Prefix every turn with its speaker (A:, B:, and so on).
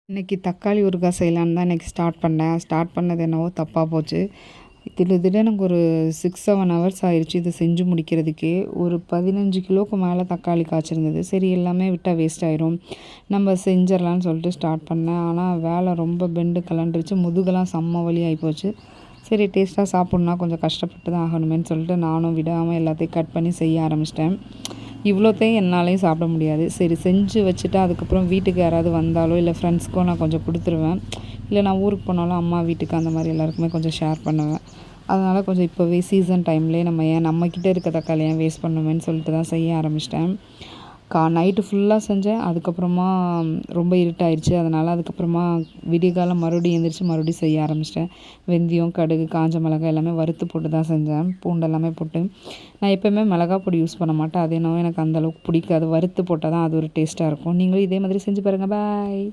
A: இன்றைக்கி தக்காளி ஊறுகாய் செய்யலான்னு தான் இன்றைக்கி ஸ்டார்ட் பண்ணேன். ஸ்டார்ட் பண்ணது என்னவோ தப்பாக போச்சு. திடீர்னு எனக்கு ஒரு 6-7 ஹவர்ஸ் ஆயிடுச்சு இதை செஞ்சு முடிக்கிறதுக்கே. ஒரு 15 கிலோவுக்கு மேலே தக்காளி காய்ச்சிருந்தது. சரி எல்லாமே விட்டால் வேஸ்ட் ஆயிரும், நம்ம செஞ்சிடலான்னு சொல்லிட்டு ஸ்டார்ட் பண்ணேன். ஆனால் வேலை ரொம்ப பெண்டு கலண்டுருச்சு, முதுகெல்லாம் செம்ம வலி ஆகிப்போச்சு. சரி டேஸ்ட்டாக சாப்பிட்ணுன்னா கொஞ்சம் கஷ்டப்பட்டு தான் ஆகணுமேன்னு சொல்லிட்டு நானும் விடாமல் எல்லாத்தையும் கட் பண்ணி செய்ய ஆரம்பிச்சிட்டேன். இவ்வளோத்தையும் என்னாலையும் சாப்பிட முடியாது. சரி செஞ்சு வச்சுட்டு அதுக்கப்புறம் வீட்டுக்கு யாராவது வந்தாலோ இல்லை ஃப்ரெண்ட்ஸ்க்கோ நான் கொஞ்சம் கொடுத்துருவேன். இல்லை நான் ஊருக்கு போனாலும் அம்மா வீட்டுக்கு அந்த மாதிரி எல்லாருக்குமே கொஞ்சம் ஷேர் பண்ணுவேன். அதனால் கொஞ்சம் இப்போவே சீசன் டைம்லேயே நம்ம ஏன் நம்மக்கிட்ட இருக்க தக்காளி ஏன் வேஸ்ட் பண்ணுவேன்னு சொல்லிட்டு தான் செய்ய ஆரம்பிச்சிட்டேன். நைட்டு ஃபுல்லாக செஞ்சேன். அதுக்கப்புறமா ரொம்ப இருட்டாயிடுச்சு. அதனால் அதுக்கப்புறமா விடியகாலம் மறுபடியும் எழுந்திரிச்சு மறுபடியும் செய்ய ஆரம்பிச்சிட்டேன். வெந்தயம், கடுகு, காஞ்ச மிளகாய் எல்லாமே வறுத்து போட்டு தான் செஞ்சேன். பூண்டு எல்லாமே போட்டு. நான் எப்போயுமே மிளகா பொடி யூஸ் பண்ண மாட்டேன். அது என்னவோ எனக்கு அந்தளவுக்கு பிடிக்காது. வறுத்து போட்டால் தான் அது ஒரு டேஸ்ட்டாக இருக்கும். நீங்களும் இதே மாதிரி செஞ்சு பாருங்கள். பாய்.